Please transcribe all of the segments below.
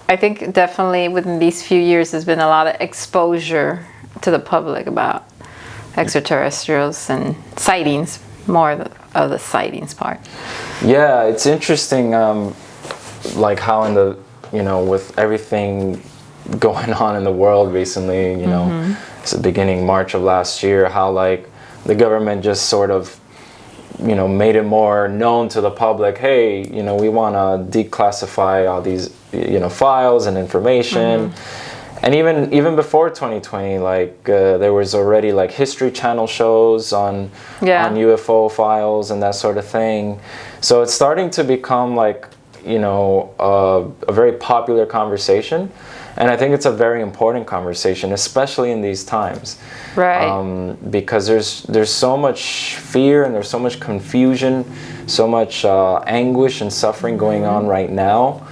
I think definitely within these few years there's been a lot of exposure to the public about extraterrestrials and sightings, more of the sightings part. Yeah, it's interesting, like how in the, with everything going on in the world recently, it's the beginning March of last year, how like the government just sort of, made it more known to the public, hey, we want to declassify all these, files and information. And even before 2020, like there was already like History Channel shows on UFO files and that sort of thing. So it's starting to become like, a very popular conversation. And I think it's a very important conversation, especially in these times. Right. Because there's so much fear and there's so much confusion, so much anguish and suffering going on right now,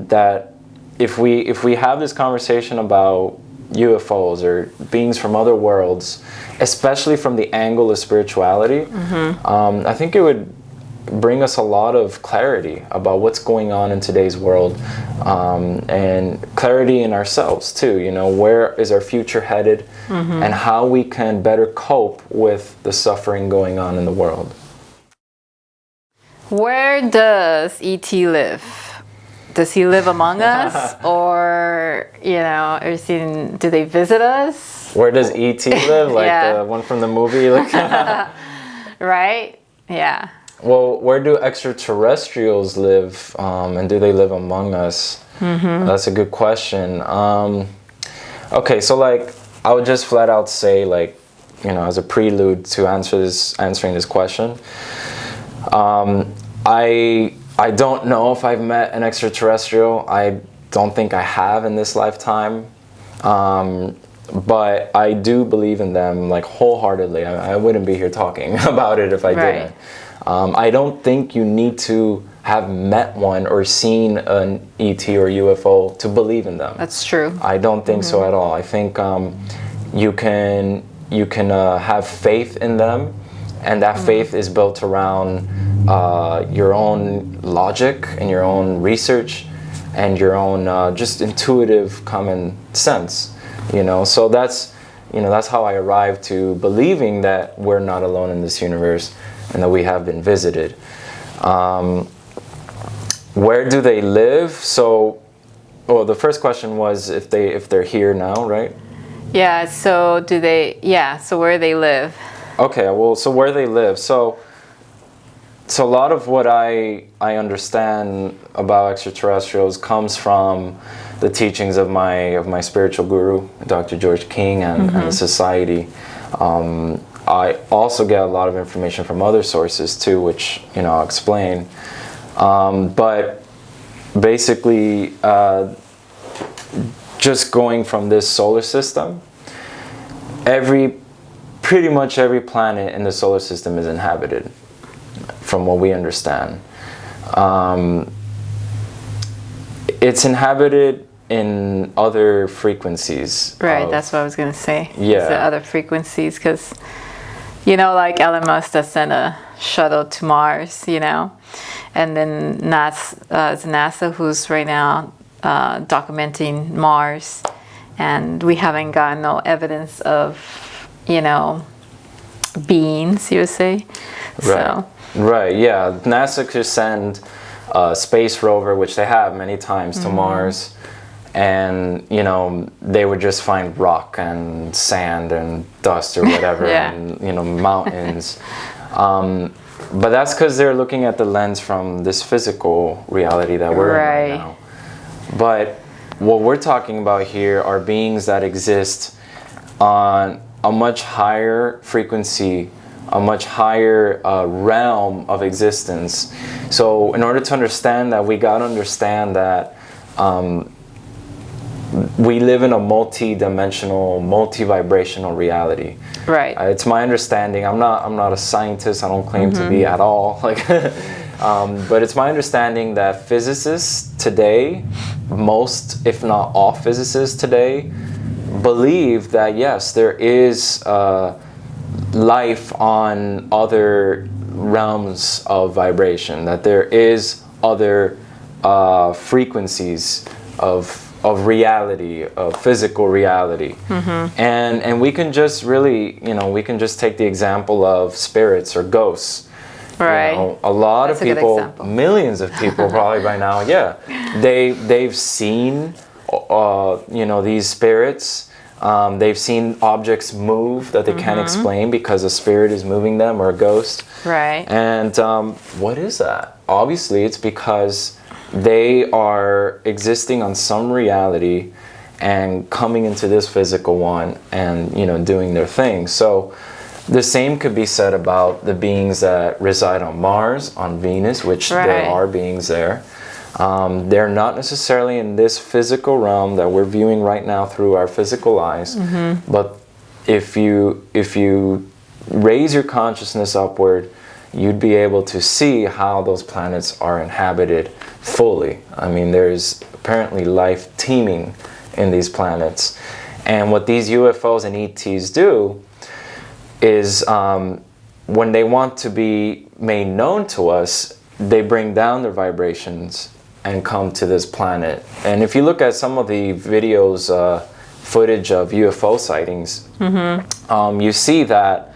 that if we have this conversation about UFOs or beings from other worlds, especially from the angle of spirituality, I think it would bring us a lot of clarity about what's going on in today's world, and clarity in ourselves too. Where is our future headed, and how we can better cope with the suffering going on in the world. Where does E.T. live? Does he live among us, or do they visit us? Where does E.T. live? Like the one from the movie, like right? Yeah. Well, where do extraterrestrials live, and do they live among us? That's a good question. Okay, so like I would just flat out say, like, as a prelude to answering this question, I don't know if I've met an extraterrestrial. I don't think I have in this lifetime, but I do believe in them like wholeheartedly. I wouldn't be here talking about it if I didn't. I don't think you need to have met one or seen an ET or UFO to believe in them. That's true. I don't think so at all. I think you can have faith in them, and that faith is built around your own logic and your own research and your own just intuitive common sense. So that's how I arrived to believing that we're not alone in this universe and that we have been visited. Where do they live? So, the first question was if they're here now, right? Yeah. So do they? Yeah. So where they live? Okay. Well, so where they live. So a lot of what I understand about extraterrestrials comes from the teachings of my spiritual guru, Dr. George King, and the society. I also get a lot of information from other sources too, which I'll explain. But basically, just going from this solar system, pretty much every planet in the solar system is inhabited, from what we understand. It's inhabited in other frequencies. Right, that's what I was going to say. Yeah. The other frequencies, because, like Elon Musk that sent a shuttle to Mars, and then NASA who's right now documenting Mars, and we haven't gotten no evidence of, beings, you would say. Right. So. Right, yeah. NASA could send a space rover, which they have many times, to Mars, and they would just find rock and sand and dust or whatever, and mountains. But that's because they're looking at the lens from this physical reality that we're in right now. But what we're talking about here are beings that exist on a much higher frequency, a much higher realm of existence. So in order to understand that, we got to understand that we live in a multi-dimensional, multi-vibrational reality. Right. It's my understanding. I'm not a scientist. I don't claim to be at all. But it's my understanding that physicists today, most, if not all physicists today, believe that yes, there is life on other realms of vibration, that there is other frequencies of reality, of physical reality. And we can just really, we can just take the example of spirits or ghosts. Right. A lot That's of a good people, example. millions of people probably by now, they've seen, these spirits. They've seen objects move that they can't explain because a spirit is moving them or a ghost. Right. And what is that? Obviously, it's because they are existing on some reality and coming into this physical one and, doing their thing. So the same could be said about the beings that reside on Mars, on Venus, which there are beings there. They're not necessarily in this physical realm that we're viewing right now through our physical eyes. But if you raise your consciousness upward, you'd be able to see how those planets are inhabited fully. I mean, there's apparently life teeming in these planets. And what these UFOs and ETs do is when they want to be made known to us, they bring down their vibrations and come to this planet. And if you look at some of the videos, footage of UFO sightings, you see that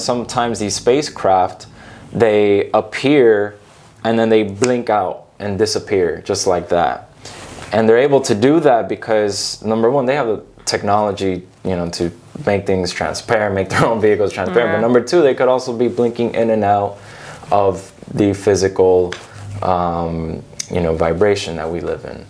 sometimes these spacecraft, they appear and then they blink out and disappear just like that. And they're able to do that because, number one, they have the technology, to make things transparent, make their own vehicles transparent. But number two, they could also be blinking in and out of the physical, vibration that we live in.